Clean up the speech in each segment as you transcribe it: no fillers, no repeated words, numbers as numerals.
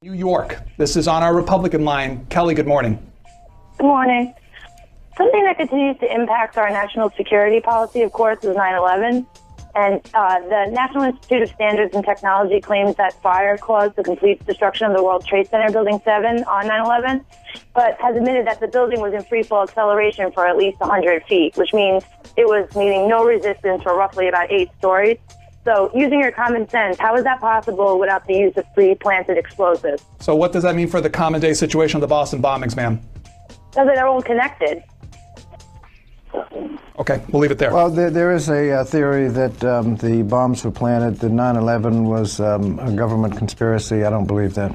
New York. This is on our Republican line. Kelly, good morning. Good morning. Something that continues to impact our national security policy, of course, is 9/11. And the National Institute of Standards and Technology claims that fire caused the complete destruction of the World Trade Center Building 7 on 9/11, but has admitted that the building was in free-fall acceleration for at least 100 feet, which means it was meeting no resistance for roughly about 8 stories. So using your common sense, how is that possible without the use of pre-planted explosives? So what does that mean for the common day situation of the Boston bombings, ma'am? Because they're all connected. Okay, we'll leave it there. Well, there is a theory that the bombs were planted, that 9/11 was a government conspiracy. I don't believe that.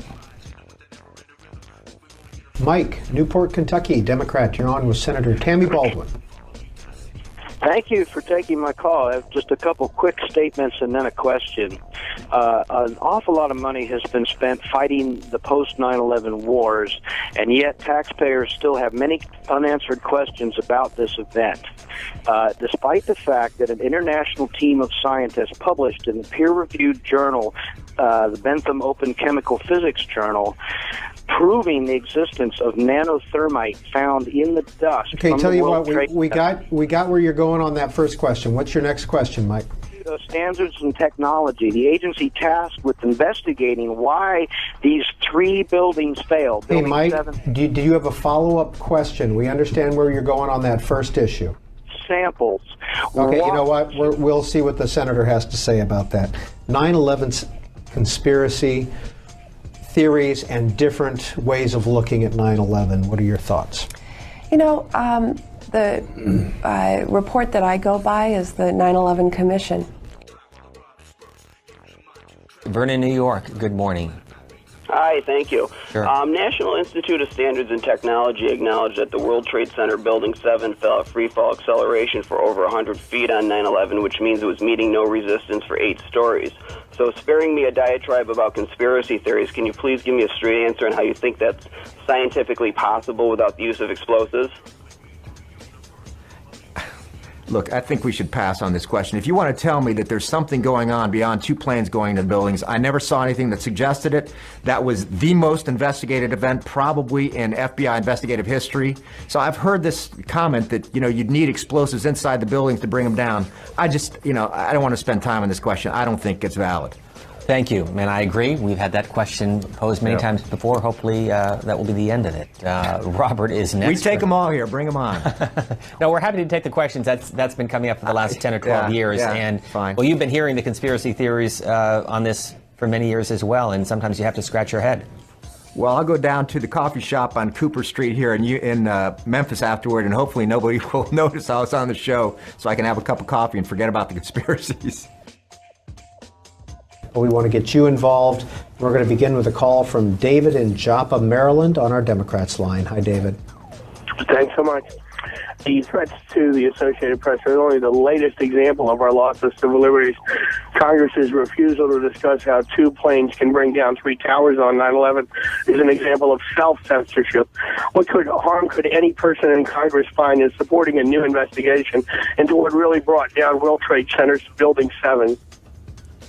Mike, Newport, Kentucky, Democrat. You're on with Senator Tammy Baldwin. Thank you for taking my call. I have just a couple quick statements and then a question. An awful lot of money has been spent fighting the post-9/11 wars, and yet taxpayers still have many unanswered questions about this event. Despite the fact that an international team of scientists published in the peer-reviewed journal, the Bentham Open Chemical Physics Journal, proving the existence of nanothermite found in the dust. Okay, tell you what, we got where you're going on that first question. What's your next question, Mike? Standards and Technology, the agency tasked with investigating why these 3 buildings failed. Hey, Mike, do you have a follow-up question? We understand where you're going on that first issue. Samples. Okay, you know what? We'll see what the senator has to say about that. 9/11 conspiracy theories and different ways of looking at 9/11. What are your thoughts? You know, the report that I go by is the 9/11 Commission. Vernon, New York. Good morning. Hi, thank you. Sure. National Institute of Standards and Technology acknowledged that the World Trade Center Building 7 fell at free-fall acceleration for over 100 feet on 9/11, which means it was meeting no resistance for 8 stories. So sparing me a diatribe about conspiracy theories, can you please give me a straight answer on how you think that's scientifically possible without the use of explosives? Look, I think we should pass on this question. If you want to tell me that there's something going on beyond 2 planes going into buildings, I never saw anything that suggested it. That was the most investigated event probably in FBI investigative history. So I've heard this comment that, you'd need explosives inside the buildings to bring them down. I just, I don't want to spend time on this question. I don't think it's valid. Thank you, and I agree. We've had that question posed many times before. Hopefully that will be the end of it. Robert is next. We take them all here. Bring them on. No, we're happy to take the questions. That's been coming up for the last 10 or 12 years. Yeah, and fine. Well, you've been hearing the conspiracy theories on this for many years as well, and sometimes you have to scratch your head. Well, I'll go down to the coffee shop on Cooper Street here in Memphis afterward, and hopefully nobody will notice I was on the show, so I can have a cup of coffee and forget about the conspiracies. We want to get you involved. We're going to begin with a call from David in Joppa, Maryland, on our Democrats line. Hi, David. Thanks so much. The threats to the Associated Press are only the latest example of our loss of civil liberties. Congress's refusal to discuss how 2 planes can bring down 3 towers on 9/11 is an example of self-censorship. What harm could any person in Congress find in supporting a new investigation into what really brought down World Trade Center's Building 7?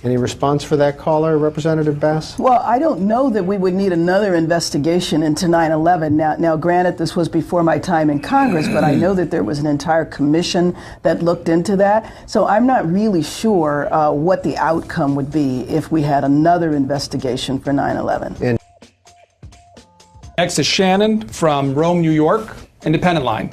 Any response for that caller, Representative Bass? Well, I don't know that we would need another investigation into 9/11. Now, granted, this was before my time in Congress, but I know that there was an entire commission that looked into that. So I'm not really sure what the outcome would be if we had another investigation for 9/11. Next is Shannon from Rome, New York, Independent Line.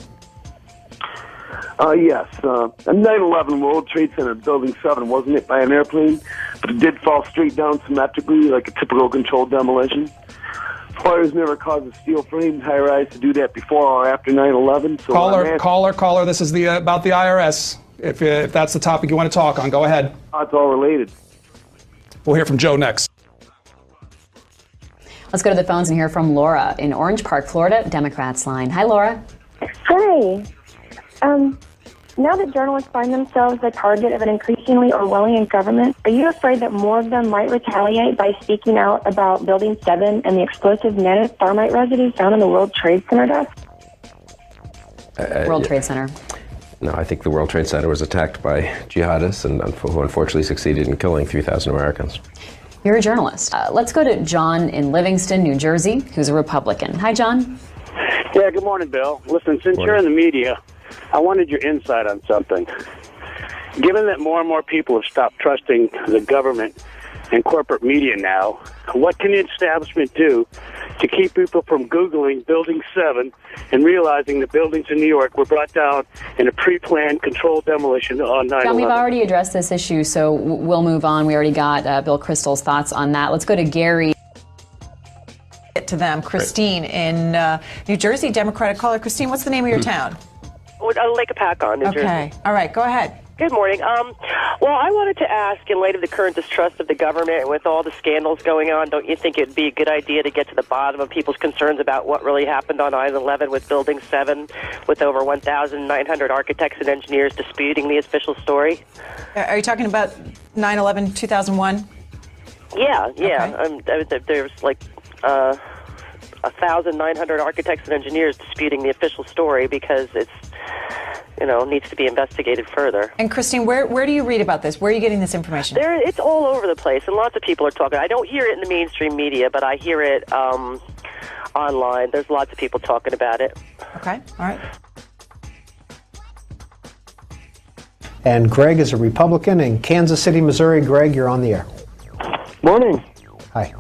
Yes. A 9/11 World Trade Center Building 7 wasn't hit by an airplane, but it did fall straight down symmetrically like a typical controlled demolition. Fires never caused a steel frame high-rise to do that before or after 9/11. So caller, this is about the IRS. If that's the topic you want to talk on, go ahead. It's all related. We'll hear from Joe next. Let's go to the phones and hear from Laura in Orange Park, Florida, Democrats line. Hi, Laura. Hi. Now that journalists find themselves the target of an increasingly Orwellian government, are you afraid that more of them might retaliate by speaking out about Building 7 and the explosive nanothermite residue found in the World Trade Center dust? World Trade Center. No, I think the World Trade Center was attacked by jihadists and who unfortunately succeeded in killing 3,000 Americans. You're a journalist. Let's go to John in Livingston, New Jersey, who's a Republican. Hi, John. Yeah, good morning, Bill. Listen, since you're in the media, I wanted your insight on something. Given that more and more people have stopped trusting the government and corporate media now, what can the establishment do to keep people from Googling Building 7 and realizing the buildings in New York were brought down in a pre-planned, controlled demolition on 9/11? John, we've already addressed this issue, so we'll move on. We already got Bill Kristol's thoughts on that. Let's go to Gary. To them. Christine in New Jersey, Democratic caller. Christine, what's the name of your town? Lake Apacon, New Jersey. Okay. All right, go ahead. Good morning. Well, I wanted to ask, in light of the current distrust of the government and with all the scandals going on, don't you think it would be a good idea to get to the bottom of people's concerns about what really happened on 9/11 with Building 7, with over 1,900 architects and engineers disputing the official story? Are you talking about 9/11, 2001? Yeah. Okay. There's like 1,900 architects and engineers disputing the official story because it's, needs to be investigated further. And Christine, where do you read about this? Where are you getting this information? It's all over the place, and lots of people are talking. I don't hear it in the mainstream media, but I hear it online. There's lots of people talking about it. Okay, all right. And Greg is a Republican in Kansas City, Missouri. Greg, you're on the air. Morning. Hi.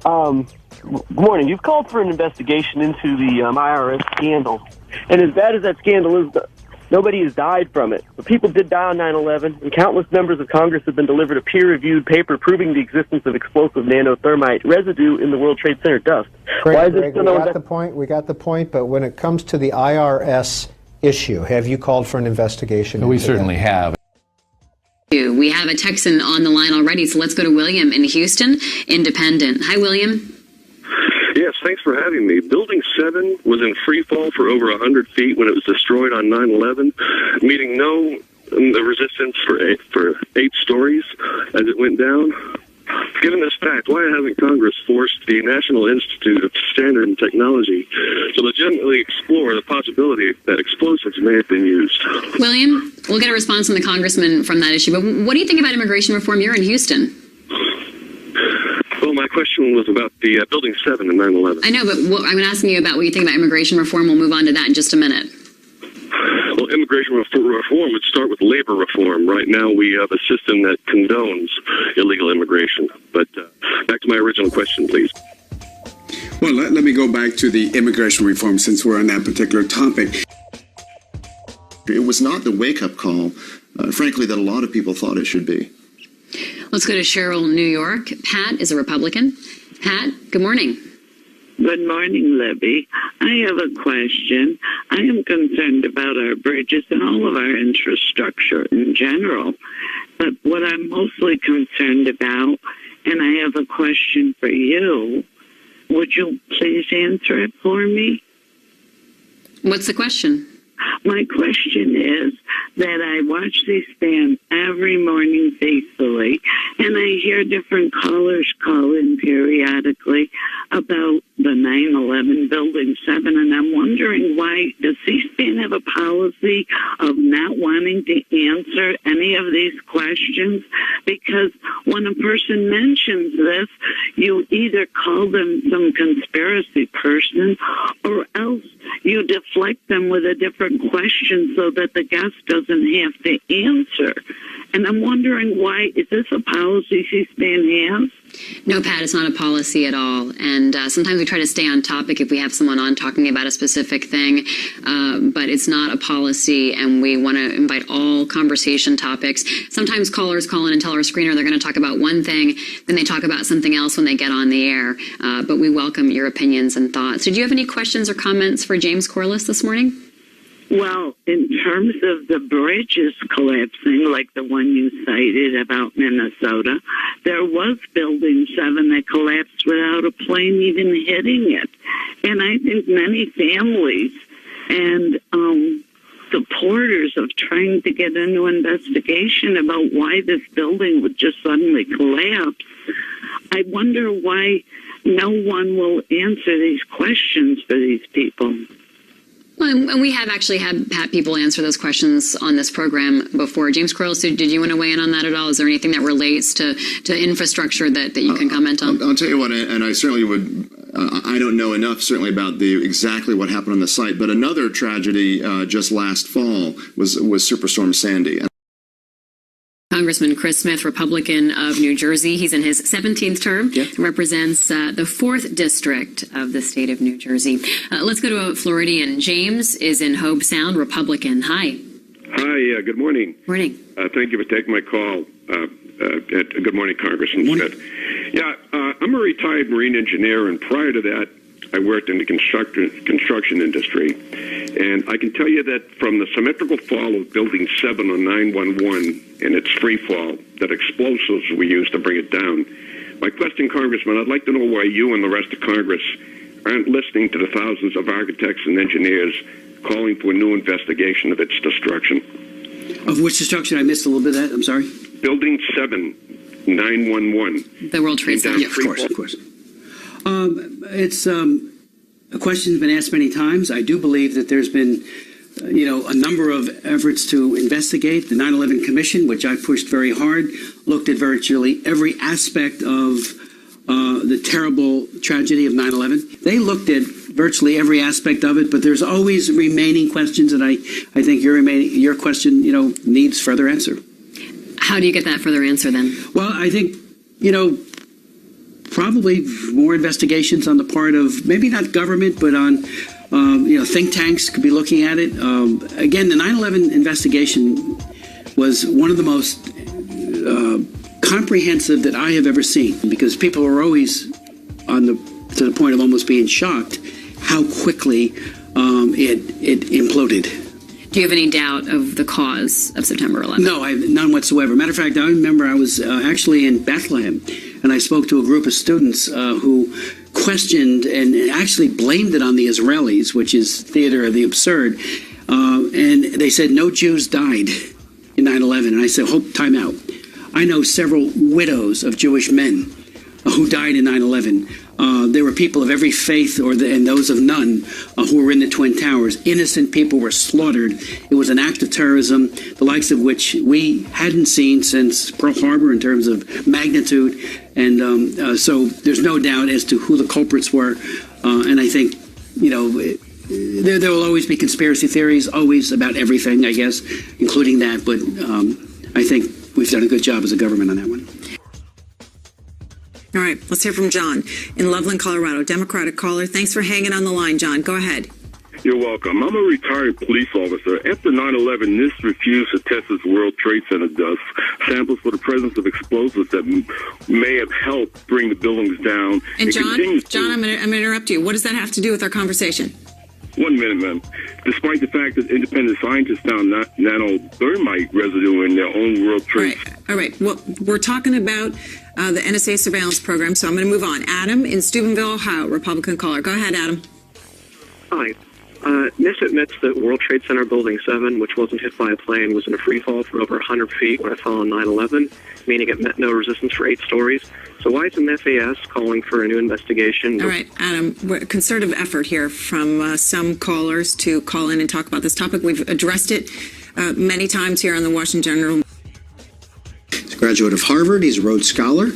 Good morning. You've called for an investigation into the IRS scandal. And as bad as that scandal is, nobody has died from it. But people did die on 9/11, and countless members of Congress have been delivered a peer-reviewed paper proving the existence of explosive nanothermite residue in the World Trade Center dust. Greg, we got the point, but when it comes to the IRS issue, have you called for an investigation? We certainly have. We have a Texan on the line already, so let's go to William in Houston, Independent. Hi, William. Yes, thanks for having me. Building 7 was in free fall for over 100 feet when it was destroyed on 9/11, meeting no resistance for 8 stories as it went down. Given this fact, why hasn't Congress forced the National Institute of Standards and Technology to legitimately explore the possibility that explosives may have been used? William, we'll get a response from the congressman from that issue, but what do you think about immigration reform? You're in Houston. Well, my question was about the Building 7 and 9/11. I know, but I'm asking you about what you think about immigration reform. We'll move on to that in just a minute. Well, immigration reform would start with labor reform. Right now, we have a system that condones illegal immigration. But back to my original question, please. Well, let me go back to the immigration reform since we're on that particular topic. It was not the wake-up call, frankly, that a lot of people thought it should be. Let's go to Cheryl, New York. Pat is a Republican. Pat, good morning. Good morning, Libby. I have a question. I am concerned about our bridges and all of our infrastructure in general. But what I'm mostly concerned about, and I have a question for you, would you please answer it for me? What's the question? My question is that I watch C-SPAN every morning faithfully, and I hear different callers call in periodically about the 9/11 Building 7, and I'm wondering why does C-SPAN have a policy of not wanting to answer any of these questions? Because when a person mentions this, you either call them some conspiracy person or else you deflect them with a different question so that the guest doesn't have to answer. And I'm wondering why, is this a policy C-SPAN has? No, Pat, it's not a policy at all. And sometimes we try to stay on topic if we have someone on talking about a specific thing, but it's not a policy, and we want to invite all conversation topics. Sometimes callers call in and tell our screener they're going to talk about one thing, then they talk about something else when they get on the air. But we welcome your opinions and thoughts. Did you have any questions or comments for James Corliss this morning? Well, in terms of the bridges collapsing, like the one you cited about Minnesota, there was Building 7 that collapsed without a plane even hitting it. And I think many families and supporters of trying to get into investigation about why this building would just suddenly collapse, I wonder why no one will answer these questions for these people. Well, and we have actually had people answer those questions on this program before. James Correll, so did you want to weigh in on that at all? Is there anything that relates to infrastructure that you can comment on? I'll tell you what, and I certainly would. I don't know enough certainly about exactly what happened on the site, but another tragedy just last fall was Superstorm Sandy. Congressman Chris Smith, Republican of New Jersey. He's in his 17th term. Yeah. Represents the 4th District of the state of New Jersey. Let's go to a Floridian. James is in Hobe Sound, Republican. Hi. Hi, good morning. Morning. Thank you for taking my call. Good morning, Congressman Smith. Yeah, I'm a retired Marine engineer, and prior to that, I worked in the construction industry. And I can tell you that from the symmetrical fall of Building 7 on 911 and its free fall, that explosives were used to bring it down. My question, Congressman, I'd like to know why you and the rest of Congress aren't listening to the thousands of architects and engineers calling for a new investigation of its destruction. Of which destruction? I missed a little bit of that. I'm sorry. Building 7, 911. The World Trade Center. Yeah, of course. It's a question that's been asked many times. I do believe that there's been, a number of efforts to investigate. The 9/11 Commission, which I pushed very hard, looked at virtually every aspect of the terrible tragedy of 9/11. They looked at virtually every aspect of it, but there's always remaining questions, and I think your question, needs further answer. How do you get that further answer then? Well, I think, probably more investigations on the part of maybe not government, but on think tanks could be looking at it. Again, the 9/11 investigation was one of the most comprehensive that I have ever seen, because people were always to the point of almost being shocked how quickly it imploded. Do you have any doubt of the cause of September 11th? No, I have none whatsoever. Matter of fact, I remember I was actually in Bethlehem, and I spoke to a group of students who questioned and actually blamed it on the Israelis, which is theater of the absurd. And they said no Jews died in 9/11. And I said, time out. I know several widows of Jewish men who died in 9/11. There were people of every faith and those of none who were in the Twin Towers. Innocent people were slaughtered. It was an act of terrorism, the likes of which we hadn't seen since Pearl Harbor in terms of magnitude. And so there's no doubt as to who the culprits were. And I think, there will always be conspiracy theories, always about everything, I guess, including that. But I think we've done a good job as a government on that one. All right, let's hear from John in Loveland, Colorado. Democratic caller. Thanks for hanging on the line, John. Go ahead. You're welcome. I'm a retired police officer. After 9/11, NIST refused to test its World Trade Center dust samples for the presence of explosives that may have helped bring the buildings down. And John, I'm going to interrupt you. What does that have to do with our conversation? 1 minute, ma'am. Despite the fact that independent scientists found nanothermite residue in their own World Trade. All right. Well, we're talking about the NSA surveillance program, so I'm going to move on. Adam in Steubenville, Ohio, Republican caller. Go ahead, Adam. Hi. NIST admits that World Trade Center Building 7, which wasn't hit by a plane, was in a free fall for over 100 feet when it fell on 9/11, meaning it met no resistance for 8 stories. So why isn't FAS calling for a new investigation? All right, Adam, concerted effort here from some callers to call in and talk about this topic. We've addressed it many times here on the Washington Journal. He's a graduate of Harvard. He's a Rhodes Scholar.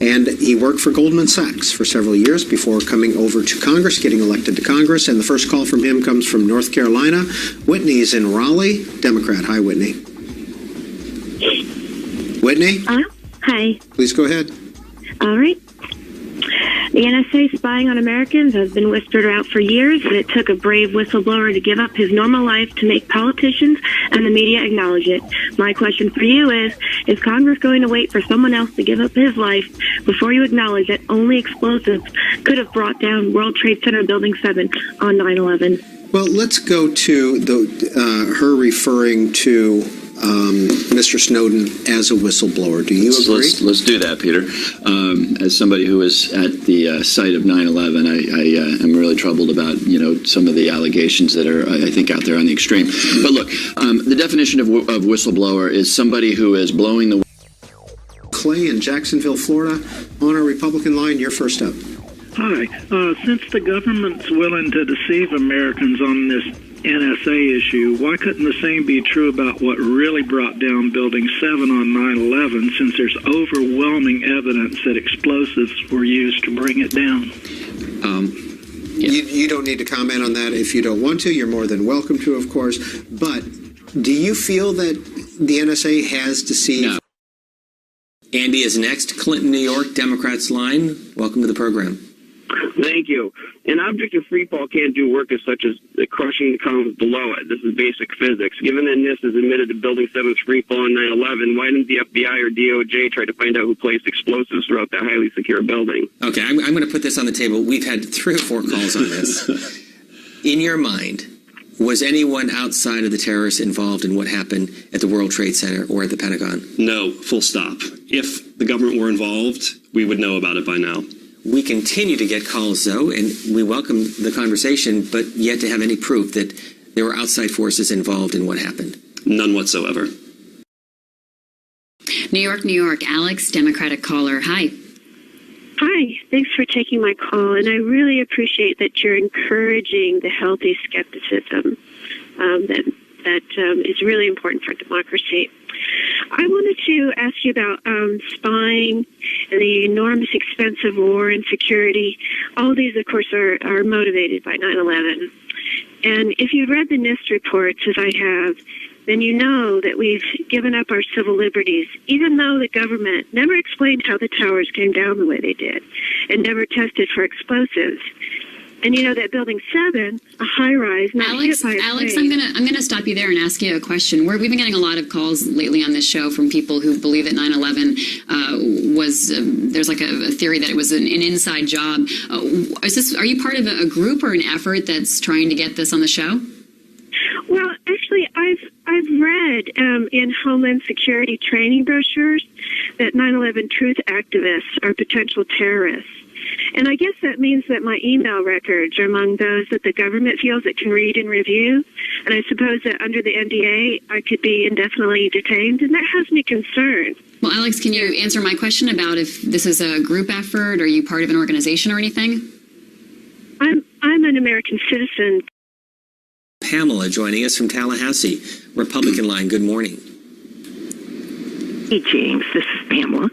And he worked for Goldman Sachs for several years before coming over to Congress, getting elected to Congress. And the first call from him comes from North Carolina. Whitney's in Raleigh, Democrat. Hi, Whitney. Whitney? Hi. Please go ahead. All right. The NSA spying on Americans has been whispered about for years, and it took a brave whistleblower to give up his normal life to make politicians and the media acknowledge it. My question for you is Congress going to wait for someone else to give up his life before you acknowledge that only explosives could have brought down World Trade Center Building 7 on 9/11? Well, let's go to her referring to Mr. Snowden as a whistleblower. Do you agree? Let's do that, Peter. As somebody who was at the site of 9/11, I am really troubled about some of the allegations that are, I think, out there on the extreme. But look, the definition of whistleblower is somebody who is blowing the. Clay in Jacksonville, Florida, on our Republican line. You're first up. Hi. Since the government's willing to deceive Americans on this NSA issue, why couldn't the same be true about what really brought down Building 7 on 9/11, since there's overwhelming evidence that explosives were used to bring it down? You don't need to comment on that if you don't want to. You're more than welcome to, of course. But do you feel that the NSA has deceived? No. Andy is next. Clinton, New York, Democrats line. Welcome to the program. Thank you. An object of free fall can't do work as such as crushing the columns below it. This is basic physics. Given that NIST has admitted to Building 7's free fall on 9/11, why didn't the FBI or DOJ try to find out who placed explosives throughout that highly secure building? Okay, I'm going to put this on the table. We've had 3 or 4 calls on this. In your mind, was anyone outside of the terrorists involved in what happened at the World Trade Center or at the Pentagon? No, full stop. If the government were involved, we would know about it by now. We continue to get calls, though, and we welcome the conversation, but yet to have any proof that there were outside forces involved in what happened. None whatsoever. New York, New York. Alex, Democratic caller. Hi. Hi, thanks for taking my call, and I really appreciate that you're encouraging the healthy skepticism that is really important for democracy. I wanted to ask you about spying and the enormous expense of war and security. All these, of course, are motivated by 9/11. And if you've read the NIST reports, as I have, then you know that we've given up our civil liberties, even though the government never explained how the towers came down the way they did and never tested for explosives. And you know that Building 7, a high-rise, not hit by a Alex, plane. I'm gonna stop you there and ask you a question. We've been getting a lot of calls lately on this show from people who believe that 9/11 was there's like a theory that it was an inside job. Are you part of a group or an effort that's trying to get this on the show? Well, actually, I've read in Homeland Security training brochures that 9/11 truth activists are potential terrorists. And I guess that means that my email records are among those that the government feels it can read and review. And I suppose that under the NDA, I could be indefinitely detained, and that has me concerned. Well, Alex, can you answer my question about if this is a group effort? Are you part of an organization or anything? I'm an American citizen. Pamela joining us from Tallahassee, Republican line. Good morning. Hey, James, this is Pamela.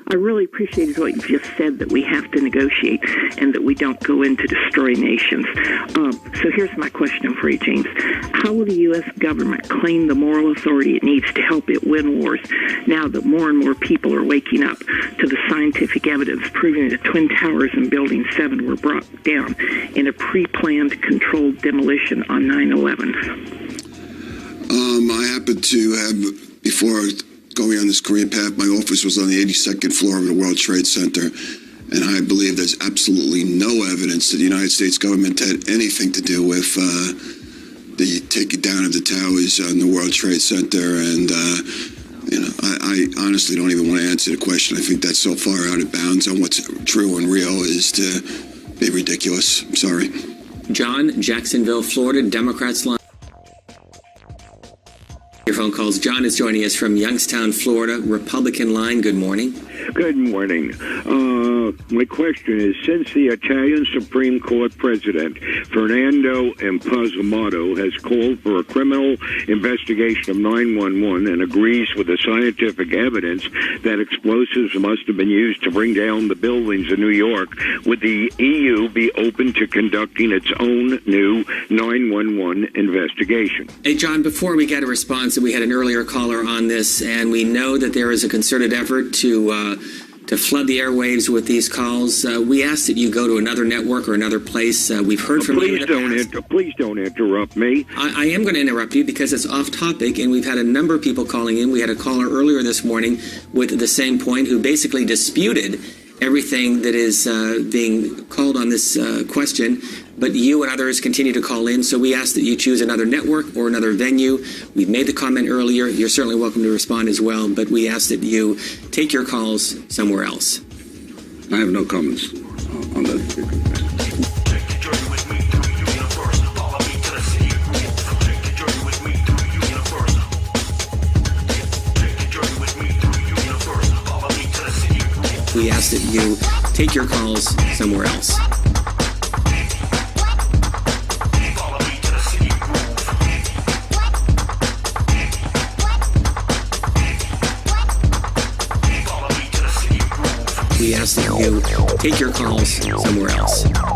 I really appreciated what you just said, that we have to negotiate and that we don't go in to destroy nations. So here's my question for you, James. How will the U.S. government claim the moral authority it needs to help it win wars now that more and more people are waking up to the scientific evidence proving that Twin Towers and Building 7 were brought down in a pre-planned, controlled demolition on 9/11? I happened to have, before going on this career path, my office was on the 82nd floor of the World Trade Center, and I believe there's absolutely no evidence that the United States government had anything to do with the taking down of the towers on the World Trade Center. And I honestly don't even want to answer the question. I think that's so far out of bounds on what's true and real is to be ridiculous. I'm sorry. John, Jacksonville, Florida, Democrats line. Your phone calls. John is joining us from Youngstown, Florida, Republican line. Good morning. Good morning. My question is, since the Italian Supreme Court President Fernando Impazzamato has called for a criminal investigation of 9/11 and agrees with the scientific evidence that explosives must have been used to bring down the buildings in New York, would the EU be open to conducting its own new 9/11 investigation? Hey, John, before we get a response, we had an earlier caller on this, and we know that there is a concerted effort to flood the airwaves with these calls. We ask that you go to another network or another place. We've heard from you in the past. Please don't interrupt me. I am going to interrupt you because it's off topic, and we've had a number of people calling in. We had a caller earlier this morning with the same point who basically disputed everything that is being called on this question. But you and others continue to call in, so we ask that you choose another network or another venue. We've made the comment earlier. You're certainly welcome to respond as well, but we ask that you take your calls somewhere else. I have no comments on that. We ask that you take your calls somewhere else. ask that you take your calls somewhere else.